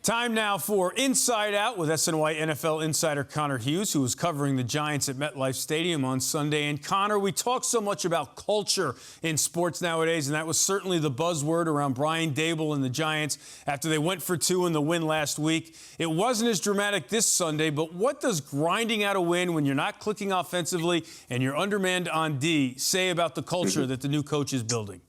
Time now for Inside Out with SNY NFL Insider Connor Hughes, who was covering the Giants at MetLife Stadium on Sunday. And Connor, we talk so much about culture in sports nowadays, and that was certainly the buzzword around Brian Daboll and the Giants after they went for two in the win last week. It wasn't as dramatic this Sunday, but what does grinding out a win when you're not clicking offensively and you're undermanned on D say about the culture that the new coach is building?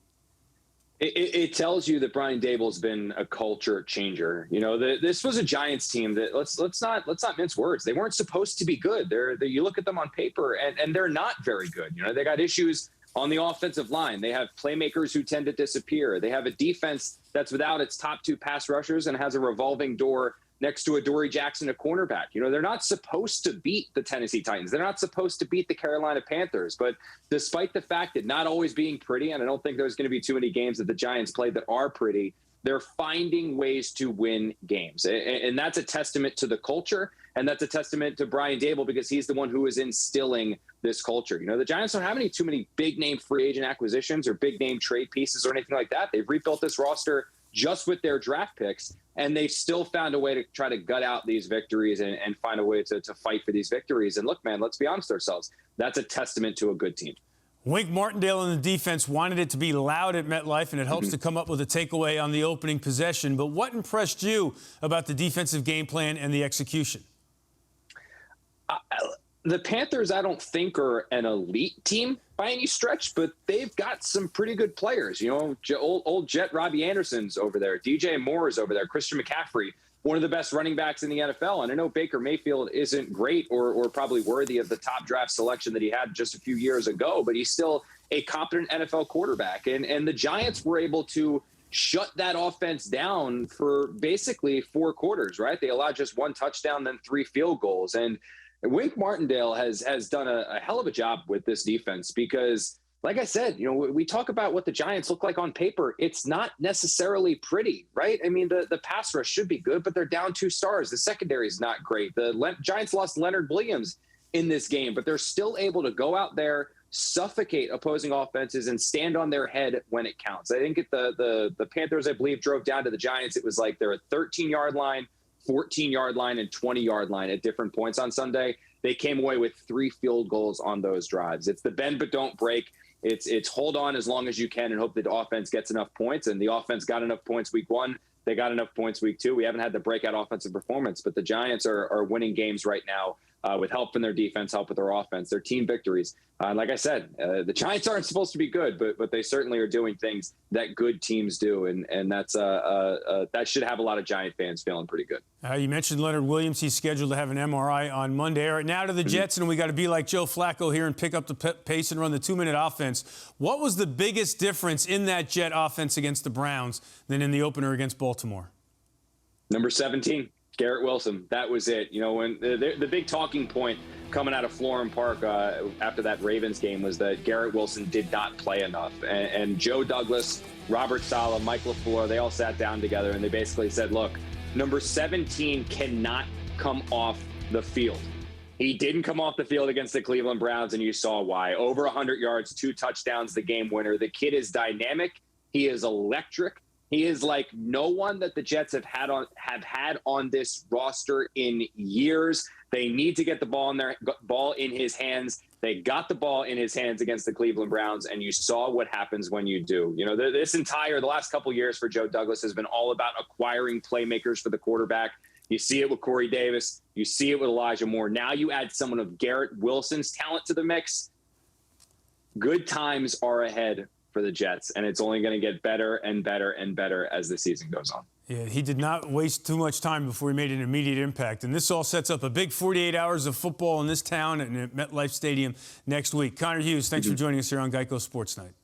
It tells you that Brian Daboll's been a culture changer. You know, this was a Giants team that let's not mince words. They weren't supposed to be good. You look at them on paper and they're not very good. You know, they got issues on the offensive line. They have playmakers who tend to disappear. They have a defense that's without its top two pass rushers and has a revolving door next to a Dory Jackson, a cornerback. You know, they're not supposed to beat the Tennessee Titans. They're not supposed to beat the Carolina Panthers. But despite the fact that not always being pretty, and I don't think there's going to be too many games that the Giants play that are pretty, they're finding ways to win games. And that's a testament to the culture, and that's a testament to Brian Daboll because he's the one who is instilling this culture. You know, the Giants don't have too many big-name free agent acquisitions or big-name trade pieces or anything like that. They've rebuilt this roster just with their draft picks, and they've still found a way to try to gut out these victories and find a way to fight for these victories. And look, man, let's be honest with ourselves. That's a testament to a good team. Wink Martindale and the defense wanted it to be loud at MetLife, and it helps to come up with a takeaway on the opening possession. But what impressed you about the defensive game plan and the execution? The Panthers, I don't think, are an elite team by any stretch, but they've got some pretty good players. You know, old Jet Robbie Anderson's over there. DJ Moore's over there. Christian McCaffrey, one of the best running backs in the NFL. And I know Baker Mayfield isn't great or probably worthy of the top draft selection that he had just a few years ago, but he's still a competent NFL quarterback. And the Giants were able to shut that offense down for basically 4 quarters, right? They allowed just 1 touchdown, then 3 field goals. And Wink Martindale has done a hell of a job with this defense because, like I said, you know, we talk about what the Giants look like on paper. It's not necessarily pretty, right? I mean, the pass rush should be good, but they're down 2 stars. The secondary is not great. The Giants lost Leonard Williams in this game, but they're still able to go out there, suffocate opposing offenses, and stand on their head when it counts. I think the Panthers, I believe, drove down to the Giants. It was like they're a 13-yard line, 14-yard line, and 20-yard line at different points on Sunday. They came away with 3 field goals on those drives. It's the bend but don't break. It's hold on as long as you can and hope that the offense gets enough points. And the offense got enough points week 1. They got enough points week 2. We haven't had the breakout offensive performance, but the Giants are winning games right now with help from their defense, help with their offense, their team victories. Like I said, the Giants aren't supposed to be good, but they certainly are doing things that good teams do, and that's that should have a lot of Giant fans feeling pretty good. You mentioned Leonard Williams. He's scheduled to have an MRI on Monday. All right, now to the Jets, and we got to be like Joe Flacco here and pick up the pace and run the 2-minute offense. What was the biggest difference in that Jet offense against the Browns than in the opener against Baltimore? Number 17. Garrett Wilson, that was it. You know, when the big talking point coming out of Florham Park after that Ravens game was that Garrett Wilson did not play enough. And Joe Douglas, Robert Saleh, Mike LaFleur, they all sat down together and they basically said, look, number 17 cannot come off the field. He didn't come off the field against the Cleveland Browns, and you saw why. Over 100 yards, 2 touchdowns, the game winner. The kid is dynamic. He is electric. He is like no one that the Jets have had on this roster in years. They need to get the ball in his hands. They got the ball in his hands against the Cleveland Browns, and you saw what happens when you do. You know, the last couple years for Joe Douglas has been all about acquiring playmakers for the quarterback. You see it with Corey Davis. You see it with Elijah Moore. Now you add someone of Garrett Wilson's talent to the mix. Good times are ahead for the Jets, and it's only going to get better and better and better as the season goes on. Yeah, he did not waste too much time before he made an immediate impact. And this all sets up a big 48 hours of football in this town and at MetLife Stadium next week. Connor Hughes, thanks for joining us here on Geico Sports Night.